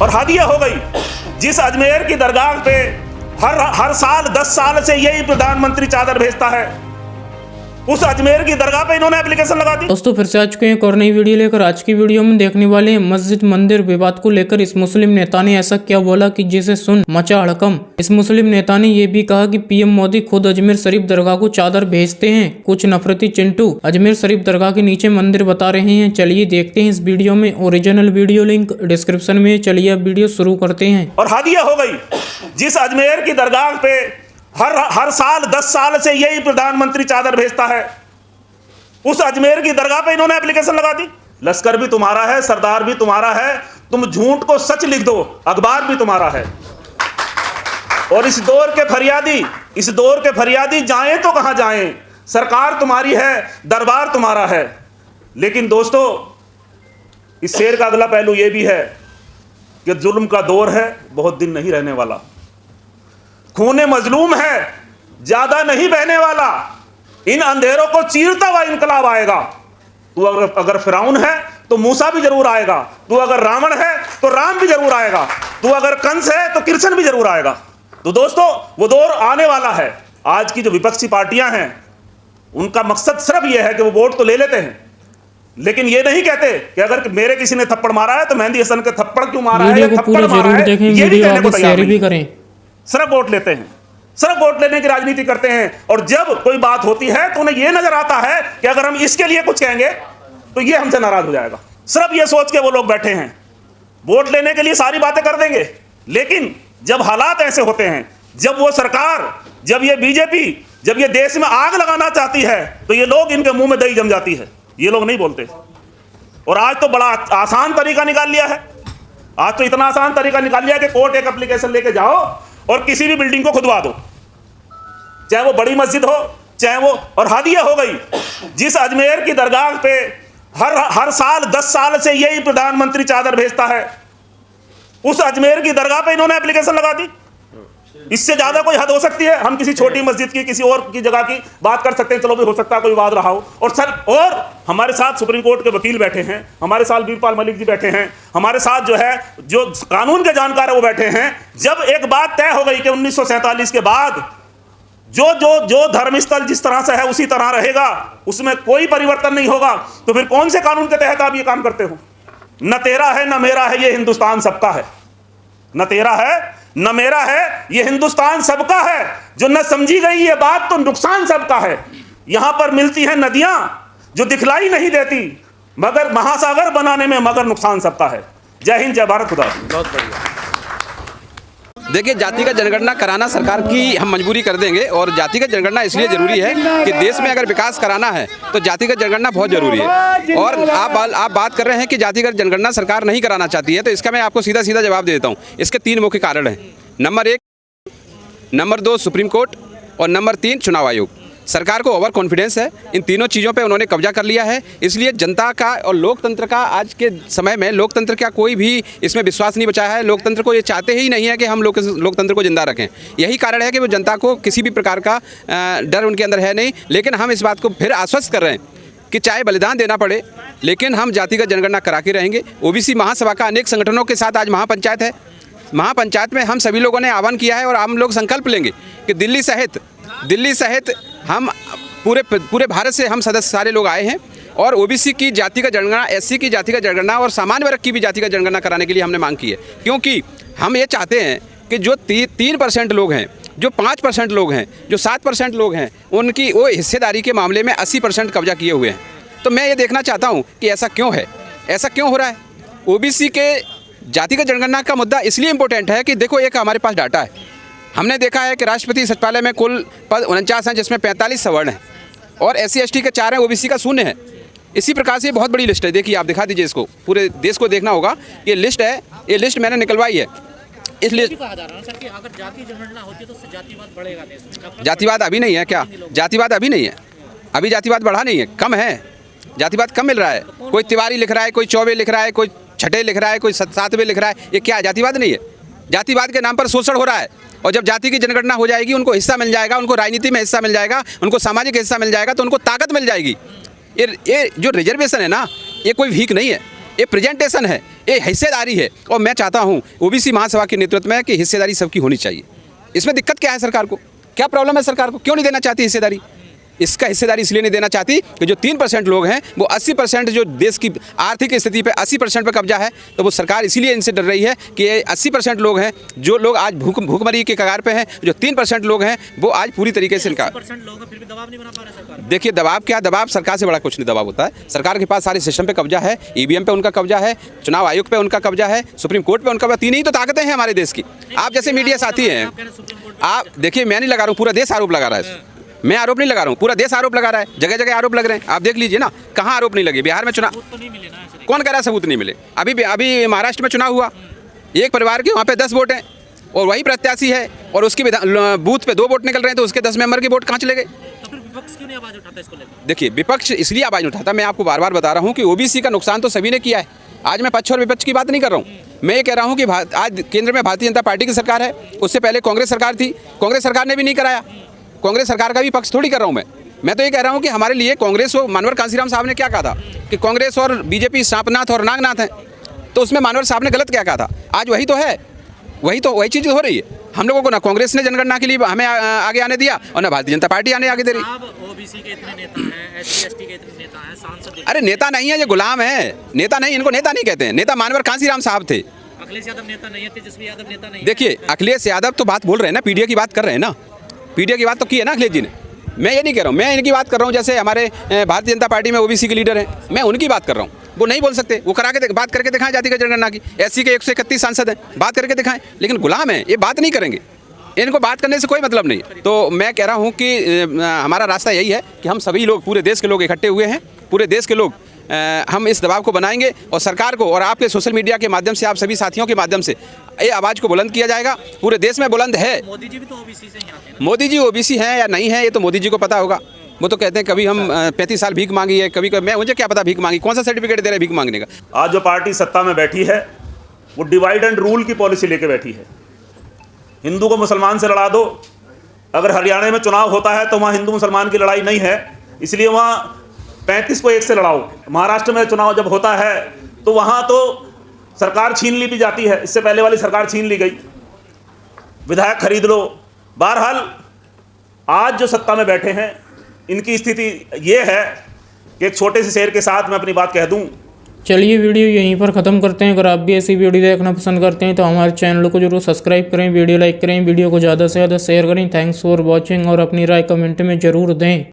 और हादिया हो गई। जिस अजमेर की दरगाह पे हर साल 10 साल से यही प्रधानमंत्री चादर भेजता है, उस अजमेर की दरगाह पे इन्होंने एप्लीकेशन लगा दी। दोस्तों फिर से आ चुके हैं एक और नई वीडियो लेकर। आज की वीडियो में देखने वाले हैं मस्जिद मंदिर विवाद को लेकर इस मुस्लिम नेता ने ऐसा क्या बोला कि जिसे सुन मचा हड़कंप। इस मुस्लिम नेता ने यह भी कहा कि पीएम मोदी खुद अजमेर शरीफ दरगाह को चादर भेजते हैं। कुछ नफरती चिंटू अजमेर शरीफ दरगाह के नीचे मंदिर बता रहे हैं। चलिए देखते हैं इस वीडियो में। ओरिजिनल वीडियो लिंक डिस्क्रिप्शन में। चलिए अब वीडियो शुरू करते हैं। और हादिया हो गई। जिस अजमेर की दरगाह पे हर साल 10 साल से यही प्रधानमंत्री चादर भेजता है, उस अजमेर की दरगाह पे इन्होंने एप्लीकेशन लगा दी। लश्कर भी तुम्हारा है, सरदार भी तुम्हारा है, तुम झूठ को सच लिख दो, अखबार भी तुम्हारा है। और इस दौर के फरियादी जाएं तो कहां जाएं, सरकार तुम्हारी है, दरबार तुम्हारा है। लेकिन दोस्तों, इस शेर का अगला पहलू यह भी है कि जुल्म का दौर है, बहुत दिन नहीं रहने वाला। खूने मजलूम है, ज्यादा नहीं बहने वाला। इन अंधेरों को चीरता हुआ इनकलाब आएगा। तू अगर फिरौन है तो मूसा भी जरूर आएगा, तू अगर रावण है तो राम भी जरूर आएगा, तू अगर कंस है तो कृष्ण भी जरूर आएगा। तो दोस्तों, वो दौर आने वाला है। आज की जो विपक्षी पार्टियां हैं, उनका मकसद सिर्फ यह है कि वो वोट तो ले लेते हैं, लेकिन ये नहीं कहते कि अगर मेरे किसी ने थप्पड़ मारा है तो मेहंदी हसन के थप्पड़ क्यों मारा है, थप्पड़ मारा है, ये भी कहने को तैयार नहीं। सिर्फ वोट लेते हैं, सिर्फ वोट लेने की राजनीति करते हैं। और जब कोई बात होती है तो उन्हें यह नजर आता है कि अगर हम इसके लिए कुछ कहेंगे तो ये हमसे नाराज हो जाएगा। सिर्फ ये सोच के वो लोग बैठे हैं, वोट लेने के लिए सारी बातें कर देंगे। लेकिन जब हालात ऐसे होते हैं, जब वो सरकार, जब ये बीजेपी, जब ये देश में आग लगाना चाहती है, तो ये लोग, इनके मुंह में दही जम जाती है। ये लोग नहीं बोलते। और आज तो बड़ा आसान तरीका निकाल लिया है। आज तो इतना आसान तरीका निकाल लिया कि कोर्ट एक एप्लीकेशन लेके जाओ और किसी भी बिल्डिंग को खुदवा दो, चाहे वो बड़ी मस्जिद हो, चाहे वो। और हादिया हो गई। जिस अजमेर की दरगाह पे हर साल 10 साल से यही प्रधानमंत्री चादर भेजता है, उस अजमेर की दरगाह पे इन्होंने एप्लीकेशन लगा दी। इससे ज्यादा कोई हद हो सकती है? हम किसी छोटी मस्जिद की, किसी और की जगह की बात कर सकते हैं, चलो भी हो सकता है कोई विवाद रहा हो। और हमारे साथ सुप्रीम कोर्ट के वकील बैठे हैं, हमारे साथ वीरपाल मलिक जी बैठे हैं, हमारे साथ जो कानून के जानकार है वो बैठे हैं। जब एक बात तय हो गई कि 1947 के बाद जो धर्मस्थल जिस तरह से है उसी तरह रहेगा, उसमें कोई परिवर्तन नहीं होगा, तो फिर कौन से कानून के तहत आप ये काम करते हो? न तेरा है न मेरा है, ये हिंदुस्तान सबका है। न तेरा है न मेरा है, ये हिंदुस्तान सबका है। जो न समझी गई ये बात, तो नुकसान सबका है। यहां पर मिलती हैं नदियां जो दिखलाई नहीं देती, मगर महासागर बनाने में मगर नुकसान सबका है। जय हिंद, जय भारत, खुदा। बहुत बढ़िया। देखिए, जातिगत जनगणना कराना सरकार की हम मजबूरी कर देंगे। और जातिगत जनगणना इसलिए जरूरी है कि देश में अगर विकास कराना है तो जातिगत जनगणना बहुत जरूरी है। और आप बात कर रहे हैं कि जातिगत जनगणना सरकार नहीं कराना चाहती है, तो इसका मैं आपको सीधा सीधा जवाब दे देता हूँ। इसके 3 मुख्य कारण हैं। नंबर 1, नंबर 2 सुप्रीम कोर्ट, और नंबर 3 चुनाव आयोग। सरकार को ओवर कॉन्फिडेंस है, इन तीनों चीज़ों पे उन्होंने कब्जा कर लिया है। इसलिए जनता का और लोकतंत्र का, आज के समय में लोकतंत्र का कोई भी इसमें विश्वास नहीं बचा है। लोकतंत्र को ये चाहते ही नहीं है कि हम लोकतंत्र को जिंदा रखें। यही कारण है कि वो जनता को किसी भी प्रकार का डर उनके अंदर है नहीं। लेकिन हम इस बात को फिर आश्वस्त कर रहे हैं कि चाहे बलिदान देना पड़े, लेकिन हम जातिगत जनगणना करा के रहेंगे। ओबीसी महासभा का अनेक संगठनों के साथ आज महापंचायत है। महापंचायत में हम सभी लोगों ने आह्वान किया है और हम लोग संकल्प लेंगे कि दिल्ली सहित हम पूरे भारत से हम सदस्य सारे लोग आए हैं और ओबीसी की जातिगत जनगणना, एससी की जातिगत जनगणना और सामान्य वर्ग की भी जातिगत जनगणना कराने के लिए हमने मांग की है। क्योंकि हम ये चाहते हैं कि जो 3% लोग हैं, जो 5% लोग हैं, जो 7% लोग हैं, उनकी वो हिस्सेदारी के मामले में 80% कब्जा किए हुए हैं। तो मैं ये देखना चाहता हूँ कि ऐसा क्यों है, ऐसा क्यों हो रहा है। ओबीसी के जातिगत जनगणना का मुद्दा इसलिए इम्पोर्टेंट है कि देखो, एक हमारे पास डाटा है। हमने देखा है कि राष्ट्रपति सचिवालय में कुल पद 49 हैं, जिसमें 45 सवर्ण हैं और SC ST के 4 हैं, ओबीसी का 0 है। इसी प्रकार से ये बहुत बड़ी लिस्ट है। देखिए, आप दिखा दीजिए इसको, पूरे देश को देखना होगा। ये लिस्ट है, ये लिस्ट मैंने निकलवाई है। इस लिस्ट अगर जाति जनगणना होती है तो उससे जातिवाद बढ़ेगा देश में। जातिवाद अभी नहीं है क्या? जातिवाद अभी नहीं है, अभी जातिवाद बढ़ा नहीं है, कम है। जातिवाद कम मिल रहा है। कोई तिवारी लिख रहा है, कोई चौबे लिख रहा है, कोई छठे लिख रहा है, कोई 7वें लिख रहा है। ये क्या जातिवाद नहीं है? जातिवाद के नाम पर शोषण हो रहा है। और जब जाति की जनगणना हो जाएगी, उनको हिस्सा मिल जाएगा, उनको राजनीति में हिस्सा मिल जाएगा, उनको सामाजिक हिस्सा मिल जाएगा, तो उनको ताकत मिल जाएगी। ये जो रिजर्वेशन है ना, ये कोई भीख नहीं है। ये प्रेजेंटेशन है, ये हिस्सेदारी है। और मैं चाहता हूँ ओबीसी महासभा के नेतृत्व में कि हिस्सेदारी सबकी होनी चाहिए। इसमें दिक्कत क्या है सरकार को, क्या प्रॉब्लम है सरकार को, क्यों नहीं देना चाहती हिस्सेदारी? इसका हिस्सेदारी इसलिए नहीं देना चाहती कि जो 3% लोग हैं वो 80% जो देश की आर्थिक स्थिति पे 80% पे कब्जा है, तो वो सरकार इसीलिए इनसे डर रही है कि 80% लोग हैं जो लोग आज भूखमरी के कगार पे हैं, जो 3% लोग हैं वो आज पूरी तरीके से इनका 80% लोग हैं, फिर भी दबाव नहीं बना पा रहे सरकार। देखिए दबाव क्या, दबाव सरकार से बड़ा कुछ नहीं दबाव होता है। सरकार के पास सारे सिस्टम पे कब्जा है, ईवीएम पे उनका कब्जा है, चुनाव आयोग पे उनका कब्जा है, सुप्रीम कोर्ट पे उनका, तीन ही तो ताकतें हैं हमारे देश की। आप जैसे मीडिया साथी हैं, आप देखिए मैं नहीं लगा रहा हूँ, पूरा देश आरोप लगा रहा है। मैं आरोप नहीं लगा रहा हूँ, पूरा देश आरोप लगा रहा है, जगह जगह आरोप लग रहे हैं। आप देख लीजिए ना, कहाँ आरोप नहीं लगे। बिहार में चुनाव कौन कह रहा है सबूत नहीं मिले? अभी महाराष्ट्र में चुनाव हुआ, एक परिवार के वहाँ पे 10 वोट हैं और वही प्रत्याशी है और उसकी बूथ पे 2 वोट निकल रहे हैं, तो उसके 10 मेंबर के वोट कहाँ चले गए? तो फिर विपक्ष क्यों नहीं आवाज उठाता इसको लेकर? देखिए विपक्ष इसलिए आवाज उठाता, मैं आपको बार बार बता रहा हूँ कि ओबीसी का नुकसान तो सभी ने किया है। आज मैं पक्ष और विपक्ष की बात नहीं कर रहा हूँ, मैं ये कह रहा हूँ कि आज केंद्र में भारतीय जनता पार्टी की सरकार है, उससे पहले कांग्रेस सरकार थी, कांग्रेस सरकार ने भी नहीं कराया। कांग्रेस सरकार का भी पक्ष थोड़ी कर रहा हूँ मैं तो ये कह रहा हूँ कि हमारे लिए कांग्रेस और मानवर कांसीराम साहब ने क्या कहा था कि कांग्रेस और बीजेपी सांपनाथ और नागनाथ हैं, तो उसमें मानवर साहब ने गलत क्या कहा था? आज वही तो है, वही चीज़ हो रही है। हम लोगों को ना कांग्रेस ने जनगणना के लिए हमें आगे आने दिया और ना भारतीय जनता पार्टी आगे दे रही। ओबीसी के इतने नेता हैं, एससी एसटी के इतने नेता हैं, सांसद। अरे नेता नहीं है, ये गुलाम है, नेता नहीं, इनको नेता नहीं कहते हैं। नेता मानवर कांसीराम साहब थे। अखिलेश यादव नेता नहीं है, तेजस्वी यादव नेता नहीं है। देखिए अखिलेश यादव तो बात बोल रहे हैं ना, पीडीए की बात कर रहे हैं ना, पीडीए की बात तो की है ना अखिलेश जी ने। मैं ये नहीं कह रहा हूँ, मैं इनकी बात कर रहा हूँ। जैसे हमारे भारतीय जनता पार्टी में ओबीसी के लीडर हैं, मैं उनकी बात कर रहा हूँ। वो नहीं बोल सकते, वो बात करके दिखाएं जातिगत जनगणना की। एससी के 131 सांसद हैं, बात करके दिखाएं, लेकिन गुलाम है, ये बात नहीं करेंगे, इनको बात करने से कोई मतलब नहीं। तो मैं कह रहा हूँ कि हमारा रास्ता यही है कि हम सभी लोग, पूरे देश के लोग इकट्ठे हुए हैं, पूरे देश के लोग हम इस दबाव को बनाएंगे और सरकार को और आपके सोशल मीडिया के माध्यम से, आप सभी साथियों के माध्यम से ये आवाज़ को बुलंद किया जाएगा। पूरे देश में बुलंद है। मोदी जी भी तो ओबीसी से ही आते हैं। मोदी जी ओबीसी हैं या नहीं है ये तो मोदी जी को पता होगा। वो तो कहते हैं कभी हम 35 साल भीख मांगी है, कभी मैं, मुझे क्या पता भीख मांगी, कौन सा सर्टिफिकेट दे रहे भीख मांगने का। आज जो पार्टी सत्ता में बैठी है वो डिवाइड एंड रूल की पॉलिसी लेके बैठी है। हिंदू को मुसलमान से लड़ा दो। अगर हरियाणा में चुनाव होता है तो वहाँ हिंदू मुसलमान की लड़ाई नहीं है, इसलिए वहाँ 35 को 1 से लड़ाओ। महाराष्ट्र में चुनाव जब होता है तो वहाँ तो सरकार छीन ली भी जाती है, इससे पहले वाली सरकार छीन ली गई, विधायक खरीद लो। बहरहाल आज जो सत्ता में बैठे हैं इनकी स्थिति ये है कि एक छोटे से शेर के साथ मैं अपनी बात कह दूं। चलिए वीडियो यहीं पर ख़त्म करते हैं। अगर आप भी ऐसी वीडियो देखना पसंद करते हैं तो हमारे चैनल को जरूर सब्सक्राइब करें, वीडियो लाइक करें, वीडियो को ज़्यादा से ज़्यादा शेयर करें। थैंक्स फॉर वॉचिंग और अपनी राय कमेंट में ज़रूर दें।